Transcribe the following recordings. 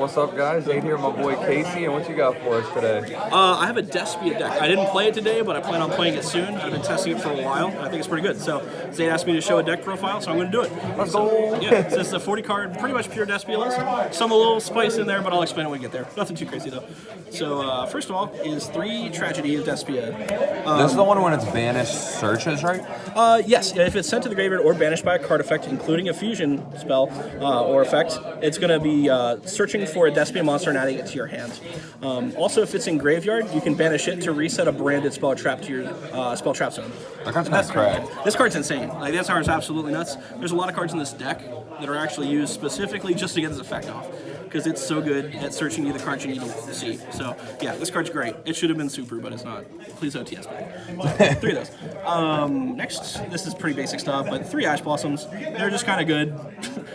What's up, guys? Nate here, my boy Casey, and what you got for us today? I have a Despia deck. I didn't play it today, but I plan on playing it soon. I've been testing it for a while, and I think it's pretty good. So Zane asked me to show a deck profile, so I'm going to do it. Let's go! Yeah, so it's a 40-card, pretty much pure Despia list. Some a little spice in there, but I'll explain it when we get there. Nothing too crazy, though. So first of all is 3 Tragedy of Despia. This is the one when it's banished searches, right? Yes, if it's sent to the graveyard or banished by a card effect, including a fusion spell or effect, it's going to be searching for a Despia monster and adding it to your hand. Also, if it's in graveyard, you can banish it to reset a branded spell trap to your spell trap zone. That card's kind of cracked. This card's insane. Like, this card is absolutely nuts. There's a lot of cards in this deck that are actually used specifically just to get this effect off, because it's so good at searching you the cards you need to see. So, yeah, this card's great. It should have been super, but it's not. Please OTS back. 3 of those. Next, this is pretty basic stuff, but 3 Ash Blossoms. They're just kind of good.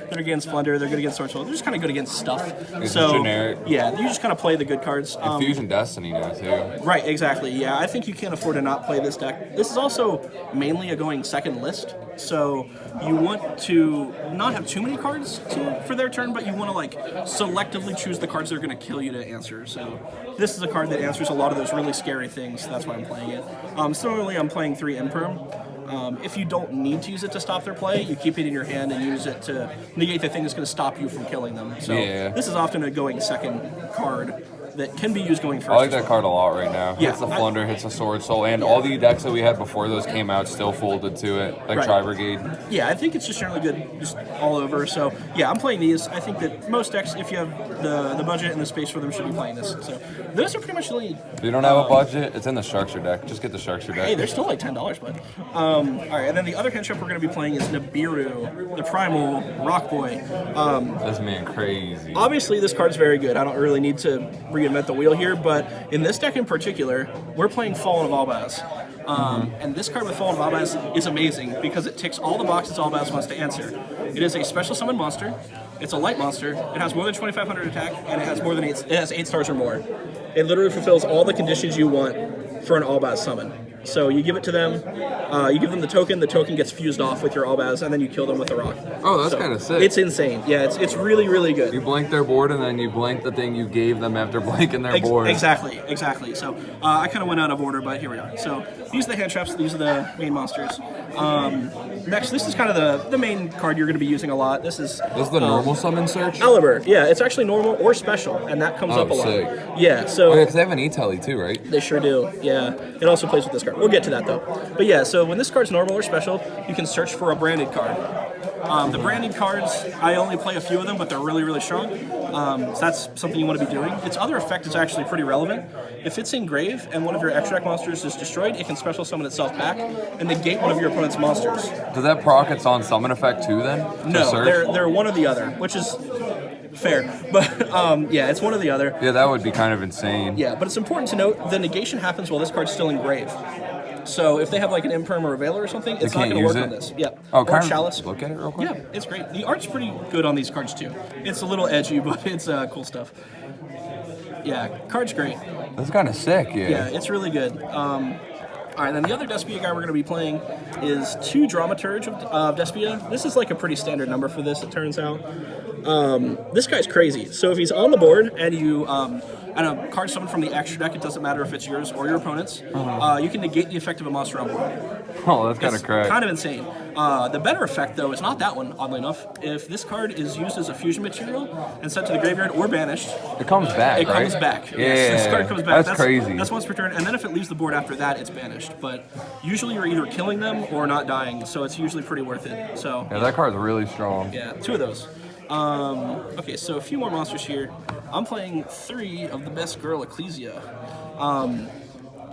They're against Splendor, they're good against Sword Soul. They're just kind of good against stuff. It's so, generic. Yeah, you just kind of play the good cards. Fusion Destiny now, too. Right, exactly. Yeah, I think you can't afford to not play this deck. This is also mainly a going second list, so you want to not have too many cards for their turn, but you want to like selectively choose the cards that are going to kill you to answer. So this is a card that answers a lot of those really scary things, so that's why I'm playing it. Similarly, I'm playing 3 Imperm. If you don't need to use it to stop their play, you keep it in your hand and use it to negate the thing that's going to stop you from killing them. So This is often a going second card that can be used going first. I like that card a lot right now. Yeah, Hits the Plunder, hits the Sword Soul, and all the decks that we had before those came out still folded to it, like Tri-Brigade. Yeah, I think it's just generally good just all over. So, yeah, I'm playing these. I think that most decks, if you have the budget and the space for them, should be playing this. So, those are pretty much the only... If you don't have a budget, it's in the Structure deck. Just get the Structure deck. Hey, they're still like $10, bud. All right, and then the other cantrip we're going to be playing is Nibiru, the Primal Rock Boy. This man crazy. Obviously, this card's very good. I don't really need to reinvent the wheel here, but in this deck in particular, we're playing Fallen of Albaz. And this card with Fallen of Albaz is amazing because it ticks all the boxes Albaz wants to answer. It is a special summon monster. It's a light monster. It has more than 2,500 attack, and it has more than 8. It has 8 stars or more. It literally fulfills all the conditions you want for an Albaz summon. So you give it to them, you give them the token gets fused off with your Albaz, and then you kill them with the rock. Oh, that's kind of sick. It's insane. Yeah, it's really, really good. You blank their board, and then you blank the thing you gave them after blanking their board. Exactly. So I kind of went out of order, but here we are. So these are the hand traps. These are the main monsters. Next, this is kind of the main card you're going to be using a lot. This is the normal summon search? Alibur. Yeah, it's actually normal or special, and that comes up a lot. Sick. Yeah, so... Okay, because they have an E-Telly too, right? They sure do, yeah. It also plays with this card. We'll get to that, though. But yeah, so when this card's normal or special, you can search for a branded card. The branded cards, I only play a few of them, but they're really, really strong. So that's something you want to be doing. Its other effect is actually pretty relevant. If it's in grave and one of your extract monsters is destroyed, it can special summon itself back and negate one of your opponent's monsters. Does that proc its on summon effect too, then? No, they're one or the other, which is fair. But yeah, it's one or the other. Yeah, that would be kind of insane. Yeah, but it's important to note the negation happens while this card's still in grave. So if they have like an Imperm or a Veiler or something, it's not going to work on this. Yeah. Oh, or Chalice. Look at it real quick. Yeah, it's great. The art's pretty good on these cards too. It's a little edgy, but it's cool stuff. Yeah, card's great. That's kind of sick, yeah. Yeah, it's really good. All right, then the other Despia guy we're going to be playing is 2 Dramaturge of Despia. This is like a pretty standard number for this, it turns out. This guy's crazy. So if he's on the board and you and a card summoned from the extra deck, it doesn't matter if it's yours or your opponent's, you can negate the effect of a monster on board. Oh, that's kind of crazy. Kind of insane. The better effect, though, is not that one, oddly enough. If this card is used as a fusion material and sent to the graveyard or banished, it comes back, It comes back. Yeah, yes, this card comes back. That's crazy. That's once per turn, and then if it leaves the board after that, it's banished. But usually you're either killing them or not dying, so it's usually pretty worth it. So yeah, that card's really strong. Yeah, 2 of those. Okay, so a few more monsters here. I'm playing 3 of the Best Girl Ecclesia.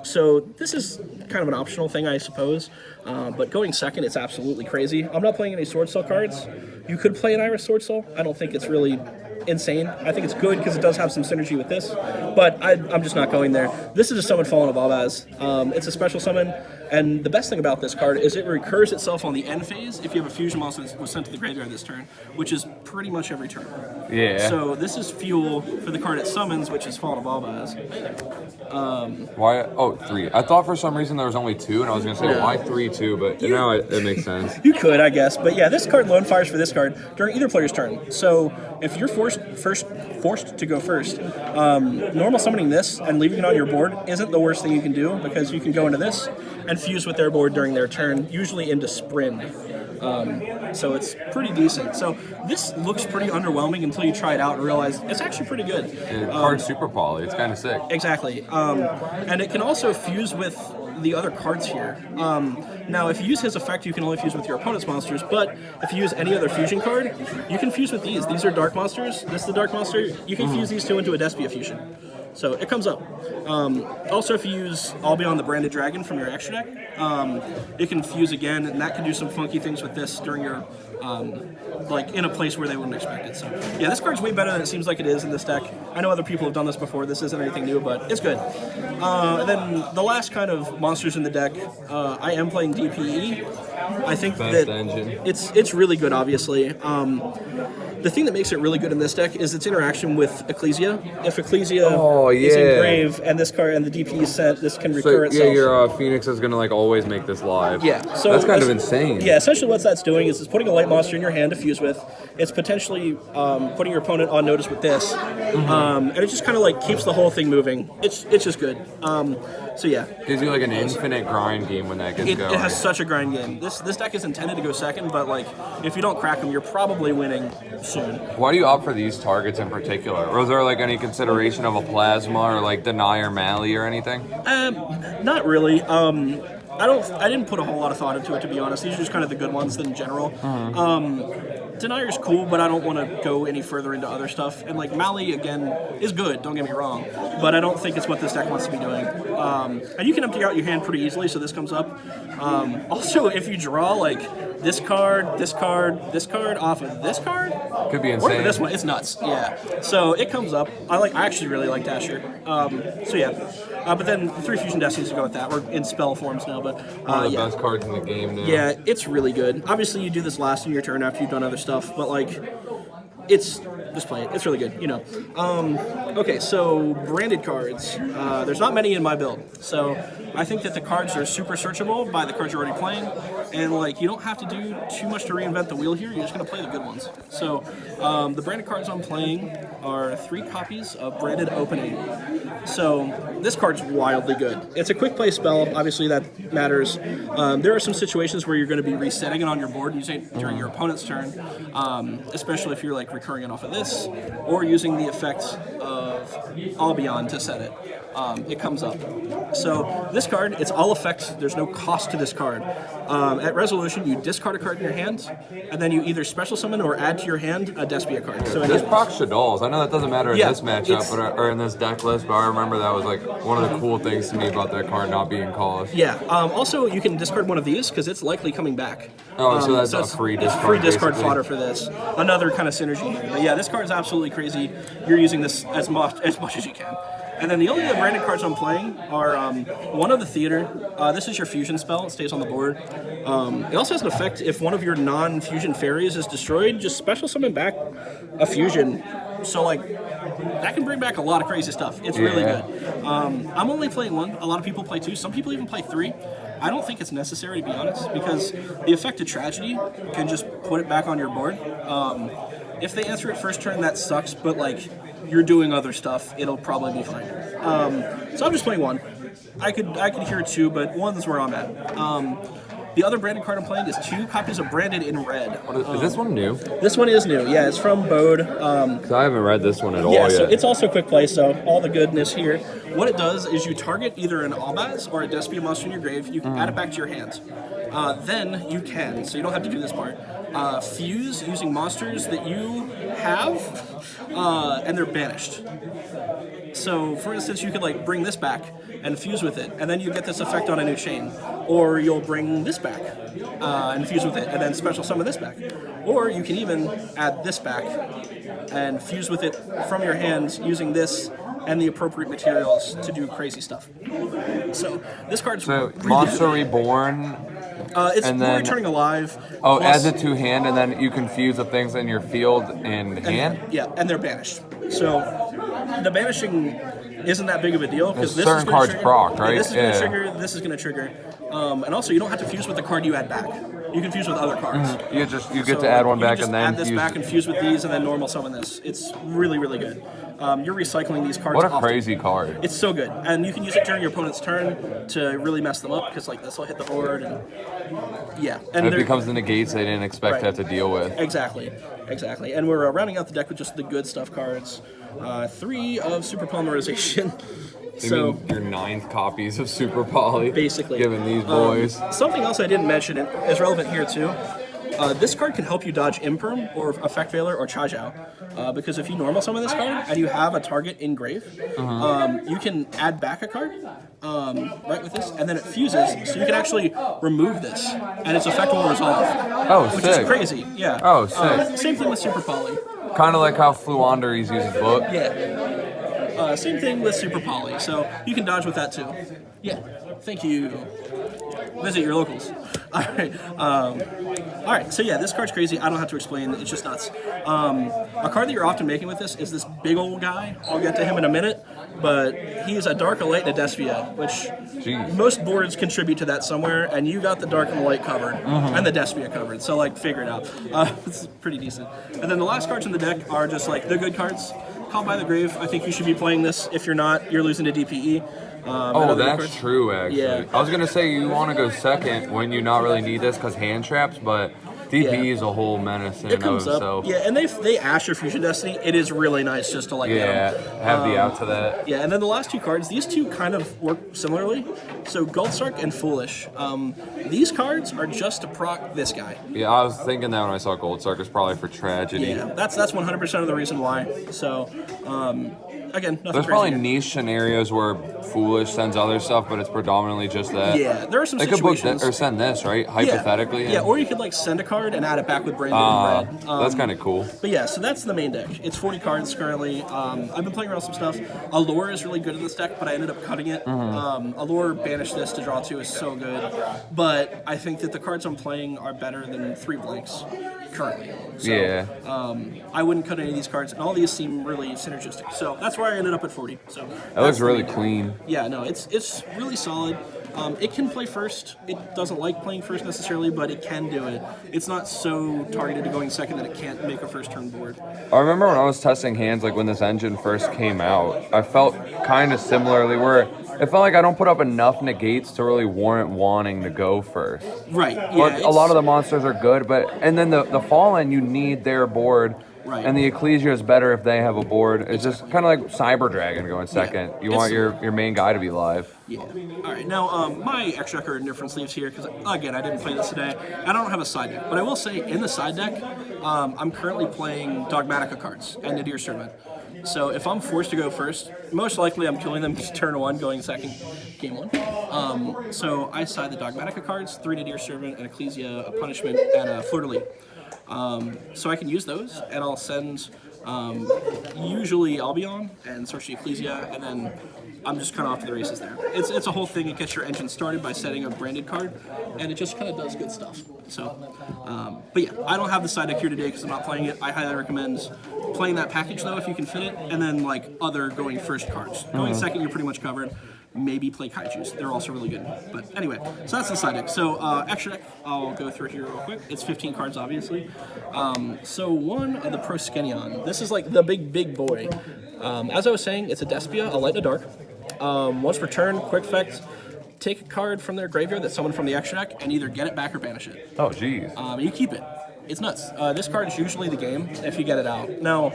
So this is kind of an optional thing, I suppose, but going second, it's absolutely crazy. I'm not playing any Sword Soul cards. You could play an Iris Sword Soul. I don't think it's really insane. I think it's good because it does have some synergy with this, but I'm just not going there. This is a summon Fallen of Albaz. It's a special summon, and the best thing about this card is it recurs itself on the end phase if you have a fusion monster that was sent to the graveyard this turn, which is pretty much every turn. Yeah. So this is fuel for the card it summons, which is Fall of Albaz. Why? Oh, 3. I thought for some reason there was only 2, and I was gonna say why 3 too, but now it makes sense. You could, I guess, but yeah, this card lone fires for this card during either player's turn. So if you're forced to go first, normal summoning this and leaving it on your board isn't the worst thing you can do, because you can go into this and fuse with their board during their turn, usually into Sprint. So it's pretty decent. So this looks pretty underwhelming until you try it out and realize it's actually pretty good. The card's super poly. It's kind of sick. Exactly. And it can also fuse with the other cards here. Now, if you use his effect, you can only fuse with your opponent's monsters, but if you use any other fusion card, you can fuse with these. These are dark monsters. This is the dark monster. You can fuse these two into a Despia fusion. So it comes up. Also, if you use All Beyond the Branded Dragon from your extra deck, it can fuse again, and that can do some funky things with this during your, like in a place where they wouldn't expect it. So yeah, this card's way better than it seems like it is in this deck. I know other people have done this before. This isn't anything new, but it's good. And then the last kind of monsters in the deck, I am playing DPE. I think Best that engine. it's really good, obviously. The thing that makes it really good in this deck is its interaction with Ecclesia. If Ecclesia is in grave and this card and the DP is sent, this can recur itself. Yeah, your Phoenix is gonna like always make this live. Yeah, so that's kind of insane. Yeah, essentially what that's doing is it's putting a light monster in your hand to fuse with. It's potentially putting your opponent on notice with this, and it just kind of like keeps the whole thing moving. It's just good. So yeah, Gives you like an infinite grind game when that gets going. it has such a grind game. This deck is intended to go second, but like if you don't crack them, you're probably winning soon. Why do you opt for these targets in particular? Or is there like any consideration of a Plasma or like Deny or Mally or anything? Not really. I didn't put a whole lot of thought into it, to be honest. These are just kind of the good ones in general. Denier's cool, but I don't want to go any further into other stuff. And like Mally again is good, don't get me wrong, but I don't think it's what this deck wants to be doing. And you can empty out your hand pretty easily, so this comes up. Also, if you draw like this card, this card, this card off of this card, Could be or insane. this one, it's nuts. Yeah. So it comes up. I actually really like Dasher. So yeah. But then 3 Fusion Destinies to go with that. We're in spell forms now, but One of the yeah. best cards in the game now. Yeah, it's really good. Obviously, you do this last in your turn after you've done other stuff, but like, it's just play it. It's really good, you know. Okay, so branded cards. There's not many in my build, so I think that the cards are super searchable by the cards you're already playing, and like you don't have to do too much to reinvent the wheel here. You're just gonna play the good ones. So the branded cards I'm playing are 3 copies of Branded Opening. So this card's wildly good. It's a quick play spell. Obviously that matters. There are some situations where you're going to be resetting it on your board using it during your opponent's turn, especially if you're like recurring it off of this or using the effect of All Beyond to set it. It comes up. So this card, it's all effect. There's no cost to this card. At resolution, you discard a card in your hand, and then you either special summon or add to your hand a Despia card. So This procs Shaddolls. I know that doesn't matter in Yeah, this matchup, or in this deck list, but I remember that was like one of the cool things to me about that card not being cost. yeah. Also, you can discard one of these because it's likely coming back. Oh, so that's a it's free it's discard. free discard basically. fodder for this. Another kind of synergy here. But yeah, this card is absolutely crazy. You're using this as much as you can. And then the only other branded cards I'm playing are one of the Theater. This is your fusion spell. It stays on the board. It also has an effect if one of your non-fusion fairies is destroyed, just special summon back a fusion. So like that can bring back a lot of crazy stuff. It's really good. I'm only playing 1. A lot of people play 2. Some people even play 3. I don't think it's necessary, to be honest, because the effect of Tragedy can just put it back on your board. If they answer it first turn, that sucks, but like you're doing other stuff, it'll probably be fine. So I'm just playing 1. I could hear 2, but 1's where I'm at. The other branded card I'm playing is 2 copies of Branded in red. Is this one new? This one is new. Yeah, it's from Bode. Because I haven't read this one at all Yeah, yet. so it's also quick play, so all the goodness here. What it does is you target either an Albaz or a Despia monster in your grave, you can add it back to your hand. Then you can, so you don't have to do this part, fuse using monsters that you have, and they're banished. So, for instance, you could like bring this back and fuse with it, and then you get this effect on a new chain. Or you'll bring this back and fuse with it, and then special summon this back. Or you can even add this back and fuse with it from your hands using this and the appropriate materials to do crazy stuff. So this card's So really Monster good. Reborn It's and more then returning alive. oh, plus- adds it to hand, and then you can fuse the things in your field and hand. Yeah, and they're banished. So the banishing isn't that big of a deal because this certain is going cards to proc, right? this is going to Yeah. trigger. This is going to trigger. And also, you don't have to fuse with the card you add back. You can fuse with other cards. You get to add one you can back just and then add this fuse. back and fuse with these, and then normal summon this. It's really, really good. You're recycling these cards. What a often. crazy card. It's so good, and you can use it during your opponent's turn to really mess them up because like this will hit the board, and yeah, and It they're- becomes the negates they didn't expect to have to deal with. Exactly. And we're rounding out the deck with just the good stuff cards. 3 of Super Polymerization. I mean, your 9th copies of Super Poly. Basically. Given these boys. Something else I didn't mention and is relevant here too. This card can help you dodge Imperm or Effect Failure or Chajao. Because if you normal summon this card and you have a target in grave, you can add back a card right with this, and then it fuses, so you can actually remove this, and its effect will resolve. Oh, which sick. is crazy, yeah. Oh, sick. Same thing with Super Poly. Kind of like how Fluanderes uses book. Yeah. Same thing with Super Poly, so you can dodge with that too. Yeah. Thank you. Visit your locals. All right. So yeah, this card's crazy. I don't have to explain. It's just nuts. A card that you're often making with this is this big old guy. I'll get to him in a minute. But he's a Dark, a Light, and a Despia, which Jeez. most boards contribute to that somewhere. And you got the Dark and the Light covered, and the Despia covered. So like, figure it out. It's pretty decent. And then the last cards in the deck are just like the good cards. Call by the Grave. I think you should be playing this. If you're not, you're losing to DPE. Oh, that's true, actually. Yeah. I was going to say you want to go second when you not really need this because hand traps, but DP is a whole menace in It and of comes up. itself. Yeah, and they ash your Fusion Destiny. It is really nice just to like Yeah, get 'em. have the out to that. Yeah, and then the last 2 cards, these 2 kind of work similarly. So Goldstark and Foolish. These cards are just to proc this guy. Yeah, I was thinking that when I saw Gold Sark, it's probably for tragedy. Yeah, that's 100% of the reason why. So, again, nothing There's crazy probably here. niche scenarios where Foolish sends other stuff, but it's predominantly just that. Yeah, there are some They could book situations. that, or send this, right? Hypothetically. Yeah, or you could like send a card and add it back with branded in red. That's kind of cool. But yeah, so that's the main deck. It's 40 cards currently. I've been playing around with some stuff. Allure is really good in this deck, but I ended up cutting it. Allure Banish this to draw 2 is so good. But I think that the cards I'm playing are better than 3 blanks currently. So, Yeah. I wouldn't cut any of these cards, and all these seem really synergistic. So that's why I ended up at 40. So That looks really clean. Yeah, no, it's really solid. It can play first. It doesn't like playing first necessarily, but it can do it. It's not so targeted to going second that it can't make a first turn board. I remember when I was testing hands, like when this engine first came out, I felt kind of similarly where it felt like I don't put up enough negates to really warrant wanting to go first. Right. Yeah. But a lot of the monsters are good, and then the Fallen, you need their board. Right. And the Ecclesia is better if they have a board. It's just kind of like Cyber Dragon going second. You want your main guy to be live. Yeah. All right. Now, my extra are in different sleeves here because, again, I didn't play this today. I don't have a side deck. But I will say, in the side deck, I'm currently playing Dogmatica cards and Nadir Servant. So if I'm forced to go first, most likely I'm killing them turn 1, going second, game 1. So I side the Dogmatica cards, 3 Nadir Servant, an Ecclesia, a Punishment, and a Fleur de Lis. So I can use those, and I'll send usually Albion and Search the Ecclesia, and then I'm just kind of off to the races there. It's a whole thing. It gets your engine started by setting a branded card, and it just kind of does good stuff. So, but yeah, I don't have the side deck here today because I'm not playing it. I highly recommend playing that package though if you can fit it, and then like other going first cards. Going second, you're pretty much covered. Maybe play Kaijus. They're also really good. But anyway, so that's the side deck. So extra deck, I'll go through here real quick. It's 15 cards, obviously. So one of the Proskenion. This is like the big boy. As I was saying, it's a Despia, a Light and a Dark. Once per turn, quick effect, take a card from their graveyard that's summoned from the extra deck and either get it back or banish it. Oh, geez. You keep it. It's nuts. This card is usually the game if you get it out. Now,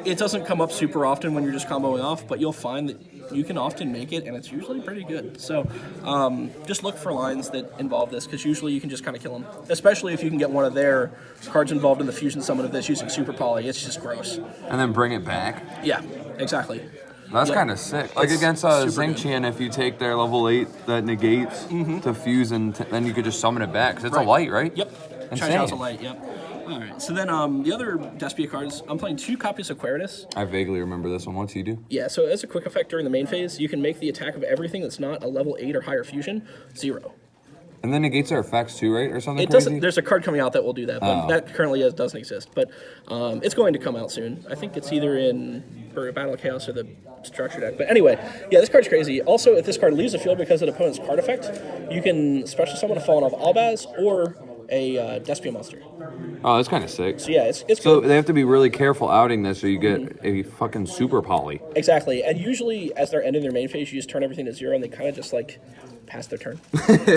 it doesn't come up super often when you're just comboing off, but you'll find that you can often make it, and it's usually pretty good. So just look for lines that involve this, because usually you can just kind of kill them. Especially if you can get one of their cards involved in the fusion summon of this using Super Poly. It's just gross. And then bring it back. Yeah, exactly. That's Yeah. kind of sick. Like It's against super Xingqian, if you take their level 8 that negates to fuse, and then you could just summon it back, because it's a light, right? Yep. Insane. China House of Light, yep. All right, so then the other Despia cards, I'm playing 2 copies of Queritus. I vaguely remember this one. What's he do? Yeah, so as a quick effect during the main phase, you can make the attack of everything that's not a level 8 or higher fusion 0. And then negates their effects too, right? Or something It crazy? doesn't. There's a card coming out that will do that, but that currently doesn't exist. But it's going to come out soon. I think it's either in Battle of Chaos or the Structure deck. But anyway, yeah, this card's crazy. Also, if this card leaves the field because of an opponent's card effect, you can special summon a Fallen of Albaz or a Despia monster. Oh, that's kind of sick. So yeah, it's So good. they have to be really careful outing this or you get a fucking super poly. Exactly. And usually, as they're ending their main phase, you just turn everything to 0, and they kind of just like pass their turn.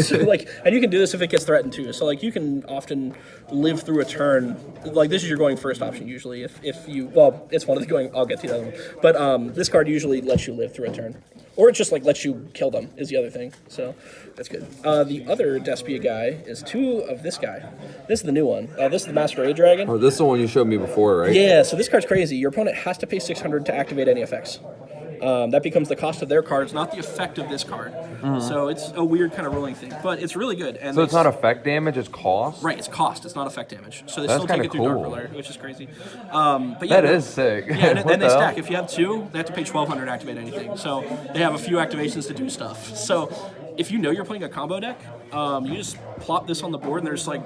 So like, and you can do this if it gets threatened too. So like, you can often live through a turn. Like this is your going first option usually. If you it's one of the going. I'll get to the other one. But this card usually lets you live through a turn. Or it just like lets you kill them is the other thing. So that's good. The other Despia guy is 2 of this guy. This is the new one. This is the Masquerade Dragon. Oh, this is the one you showed me before, right? Yeah, so this card's crazy. Your opponent has to pay 600 to activate any effects. That becomes the cost of their cards, not the effect of this card. So it's a weird kind of rolling thing, but it's really good. And So it's not effect damage, it's cost? right. It's cost. It's not effect damage. So they That's still take it kinda through Dark cool. Roller, which is crazy. But yeah, That is sick. Yeah, and What then they the hell? stack. If you have 2, they have to pay 1,200 to activate anything. So they have a few activations to do stuff. So if you know you're playing a combo deck, you just plop this on the board, and there's like,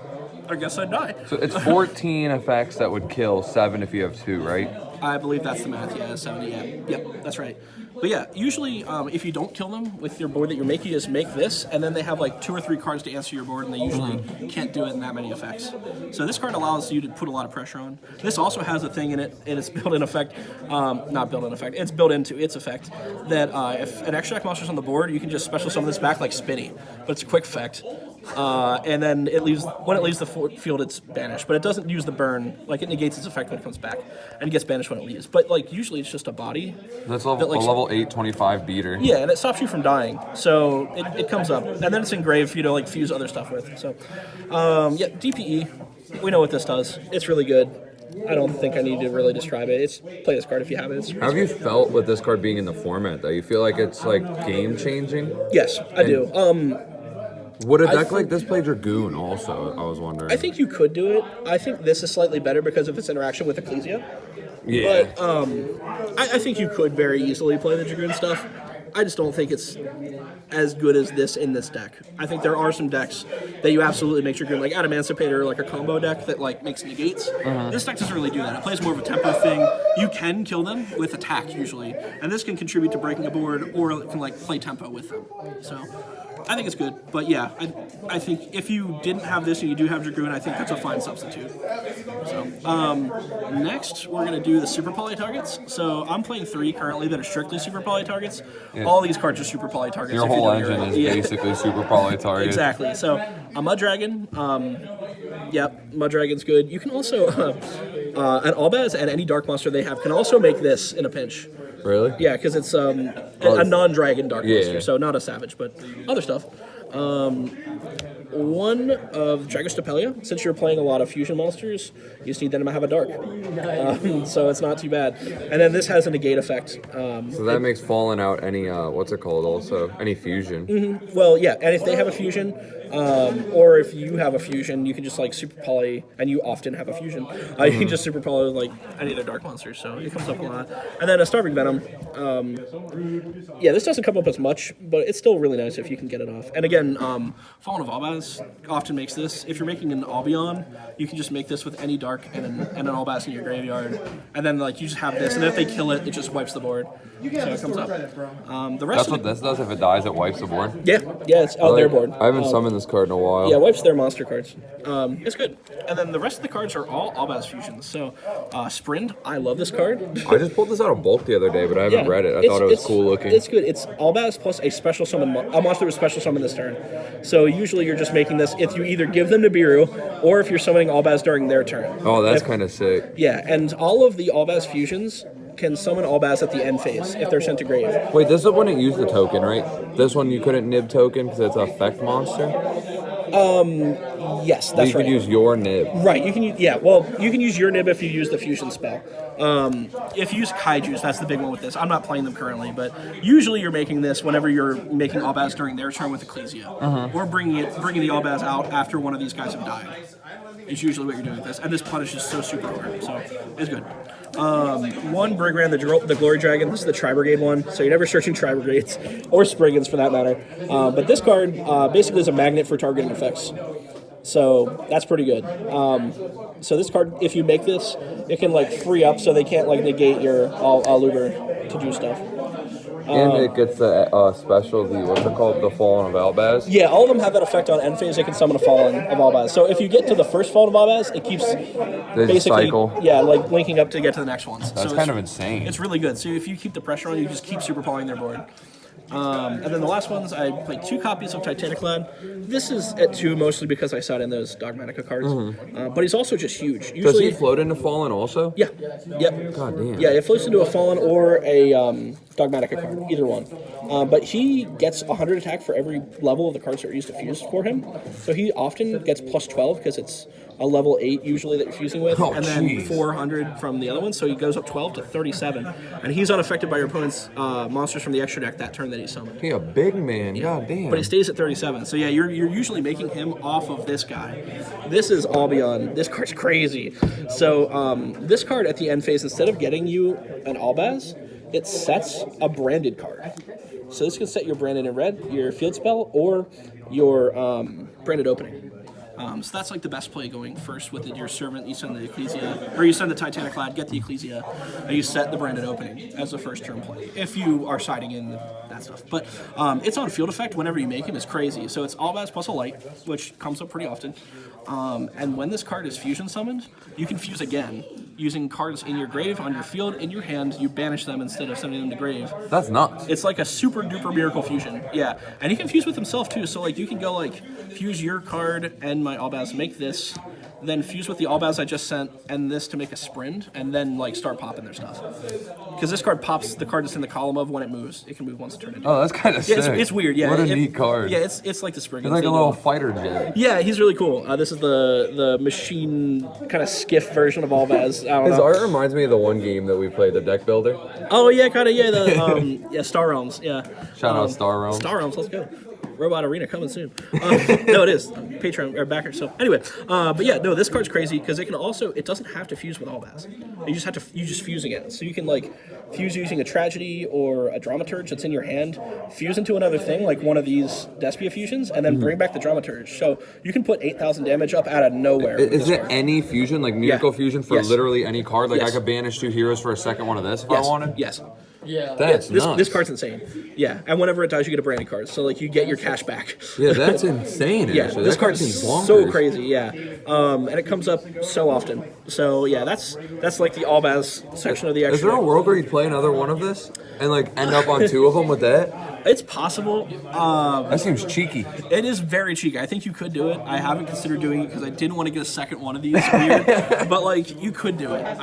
I guess I'd die. So it's 14 effects that would kill 7 if you have 2, right? I believe that's the math, yeah, 70, yeah. Yep, that's right. But yeah, usually if you don't kill them with your board that you're making, you just make this, and then they have like 2 or 3 cards to answer your board, and they usually can't do it in that many effects. So this card allows you to put a lot of pressure on. This also has a thing in it, and it's built-in effect, not built-in effect, it's built into its effect, that if an extra deck monster's on the board, you can just special summon this back like Spinny, but it's a quick effect. And then when it leaves the field, it's banished, but it doesn't use the burn. Like it negates its effect when it comes back, and it gets banished when it leaves. But like usually it's just a body. That's level, that, like, a level 825 beater. Yeah, and it stops you from dying, so it comes up, and then it's engraved for you to like fuse other stuff with. So yeah, DPE, we know what this does. It's really good. I don't think I need to really describe it. It's play this card if you have it. How have you felt with this card being in the format, though? You feel like it's like game changing? Yes, I do. Would a deck think- like this play Dragoon also? I was wondering. I think you could do it. I think this is slightly better because of its interaction with Ecclesia. Yeah. But I think you could very easily play the Dragoon stuff. I just don't think it's as good as this in this deck. I think there are some decks that you absolutely make Dragoon, like Adamantipator, like a combo deck that like makes negates. This deck doesn't really do that. It plays more of a tempo thing. You can kill them with attack usually, and this can contribute to breaking a board, or it can like play tempo with them. So I think it's good, but yeah, I think if you didn't have this and you do have Dragoon, I think that's a fine substitute. So next, we're gonna do the super poly targets. So I'm playing 3 currently that are strictly super poly targets. Yeah. All these cards are super poly targets. Your if you whole don't hear engine it. is Yeah. basically super poly target. Exactly. So a Mud Dragon. Yep, Mud Dragon's good. You can also an Albaz and any dark monster they have can also make this in a pinch. Really? Yeah, because it's a non-dragon dark Yeah. monster, so not a savage, but other stuff. One of Dragostapelia, since you're playing a lot of fusion monsters, you just need them to have a dark. So it's not too bad. And then this has a negate effect. So that makes Fallen out any, what's it called also? Any fusion. Well, yeah, and if they have a fusion, or if you have a fusion, you can just like super poly, and you often have a fusion. You can just super poly like any other dark monsters, so it comes up a lot. And then a Starving Venom. Yeah, this doesn't come up as much, but it's still really nice if you can get it off. And again, Fallen of Albaz often makes this. If you're making an Albion, you can just make this with any dark and an Albaz in your graveyard, and then like you just have this, and if they kill it, it just wipes the board. So it comes up. The rest That's of what it, this does. If it dies, it wipes the board. yeah, it's on their board. I haven't summoned this card in a while. Yeah, wipes their monster cards. It's good. And then the rest of the cards are all Albaz fusions. So, Sprint, I love this card. I just pulled this out of bulk the other day, but I haven't read it. I thought it was cool looking. It's good. It's Albaz plus a special summon, a monster with special summon this turn. So usually you're just making this if you either give them to Biru, or if you're summoning Albaz during their turn. Oh, that's kind of sick. Yeah, and all of the Albaz fusions can summon Albaz at the end phase if they're sent to grave. Wait, this is when it used the token, right? This one you couldn't nib token because it's an effect monster? Yes, that's You could right. use your nib. Right, you can use, yeah, well, you can use your nib if you use the fusion spell. If you use Kaijus, that's the big one with this. I'm not playing them currently, but usually you're making this whenever you're making Albaz during their turn with Ecclesia. Or bringing the Albaz out after one of these guys have died. is usually what you're doing with this. And this punishes so super hard, so it's good. One Brigand, the Glory Dragon. This is the Tri-Brigade one, so you're never searching Tri-Brigades, or Spriggans for that matter. But this card basically is a magnet for targeting effects. So that's pretty good. So this card, if you make this, it can like free up so they can't like negate your Luger to do stuff. And it gets the special, what's it called? The Fallen of Albaz? Yeah, all of them have that effect on end phase. They can summon a Fallen of Albaz. So if you get to the first Fallen of Albaz, it keeps basically cycle. Yeah, like linking up to get to the next ones. That's so kind of insane. It's really good. So if you keep the pressure on, you just keep super polying their board. And then the last ones, I played 2 copies of Titaniclad. This is at 2 mostly because I sat in those Dogmatica cards. But he's also just huge. Does he float into Fallen also? Yeah. Yep. God damn. Yeah, it floats into a Fallen or a Dogmatica card, either one. But he gets 100 attack for every level of the cards that are used to fuse for him. So he often gets plus 12 because it's a level 8 usually that you're fusing with, and then 400 from the other one, so he goes up 12 to 37. And he's unaffected by your opponent's monsters from the extra deck that turn that he summoned. He a big man, god damn. But he stays at 37, so yeah, you're usually making him off of this guy. This is all beyond, this card's crazy. So this card at the end phase, instead of getting you an Albaz, it sets a branded card. So this can set your branded in red, your field spell, or your branded opening. So that's like the best play going first with your servant. You send the Ecclesia, or you send the Titaniclad, get the Ecclesia, and you set the branded opening as the first turn play. If you are siding in that stuff, but it's on field effect whenever you make him. It's crazy. So it's Albaz plus a light, which comes up pretty often. And when this card is fusion summoned, you can fuse again using cards in your grave, on your field, in your hand. You banish them instead of sending them to grave. That's nuts. It's like a super duper miracle fusion. Yeah, and he can fuse with himself too. So like you can go like fuse your card and my Albaz, make this, then fuse with the Albaz I just sent and this to make a sprint, and then like start popping their stuff. Because this card pops the card that's in the column of when it moves. It can move once a turn. Oh, that's kind of sick. It's weird. Yeah, What a neat card. Yeah, it's like the Spriggan. It's like a little fighter jet. Yeah, he's really cool. This is the machine kind of skiff version of Albaz. I don't His know. art reminds me of the one game that we played, the Deck Builder. Oh yeah, kind of, yeah. The Star Realms. Yeah. Shout out Star Realms. Star Realms. Let's go. Robot Arena coming soon. No, it is. Patreon or backer. So anyway, but yeah, no, this card's crazy because it doesn't have to fuse with Albaz. You just fuse again. So you can like fuse using a tragedy or a dramaturge that's in your hand, fuse into another thing like one of these Despia fusions, and then bring back the dramaturge. So you can put 8,000 damage up out of nowhere. Is it any fusion, like miracle fusion for literally any card? Like I could banish 2 heroes for a second one of this if I wanted? Yes. Yeah. That's nuts. This card's insane. Yeah, and whenever it dies, you get a branded card. So like you get your cash back. Yeah, that's insane. Yeah, Actually. this That card's seems bonkers. so crazy. Yeah, and it comes up so often. So yeah, that's like the Albaz section of the extra. Is there a world where you'd play another one of this and like end up on 2 of them with that? It's possible. That seems cheeky. It is very cheeky. I think you could do it. I haven't considered doing it because I didn't want to get a second one of these weird. But like you could do it.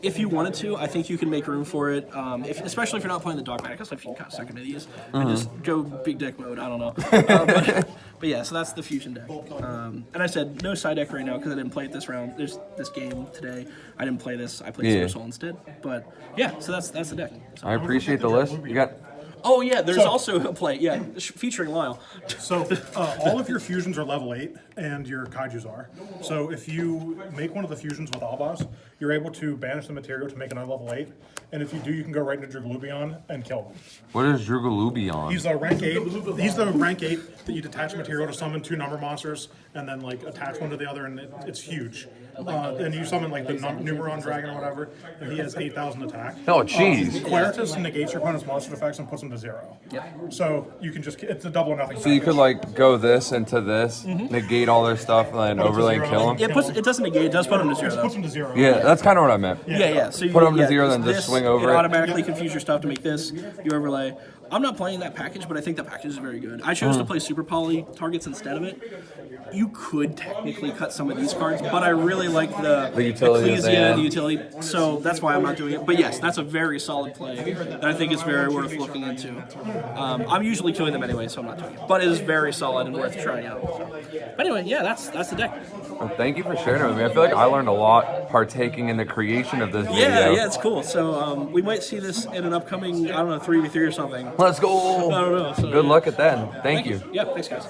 If you wanted to, I think you can make room for it. Especially if you're not playing the Dogmatic, if you can cut second of these and just go big deck mode. I don't know. But yeah, so that's the fusion deck. And I said no side deck right now because I didn't play it this round. There's this game today. I didn't play this. I played Super Soul instead. But yeah, so that's the deck. So. I appreciate the list. You got. Oh yeah, there's also a play. Yeah, featuring Lyle. So all of your fusions are level 8, and your kaijus are. So if you make one of the fusions with Albaz, you're able to banish the material to make another level 8. And if you do, you can go right into Dragalubion and kill them. What is Drugalubion? He's the rank 8. He's the rank 8 that you detach material to summon 2 number monsters, and then like attach one to the other, and it's huge. And you summon like the Numeron Dragon or whatever, and he has 8,000 attack. Oh, jeez. Queritus negates your opponent's monster effects and puts them to 0. Yep. So you can it's a double or nothing. So you could like go this into this, negate all their stuff, and then overlay and kill them? It doesn't negate. It does put them to 0. It puts them to 0. Yeah, that's kind of what I meant. Yeah. So you Put 'em to yeah, 0, then just this, swing over it. it. Automatically confuse your stuff to make this. You overlay. I'm not playing that package, but I think that package is very good. I chose to play Super Poly targets instead of it. You could technically cut some of these cards, but I really like the utility Ecclesia, of the utility. So that's why I'm not doing it. But yes, that's a very solid play that I think is very worth looking into. I'm usually killing them anyway, so I'm not doing it. But it is very solid and worth trying out. So. Anyway, yeah, that's the deck. Well, thank you for sharing it with me. I feel like I learned a lot partaking in the creation of this video. Yeah, it's cool. So we might see this in an upcoming, 3v3 or something. Let's go. I don't know. So, Good luck at that. Thank you. Yeah, thanks guys.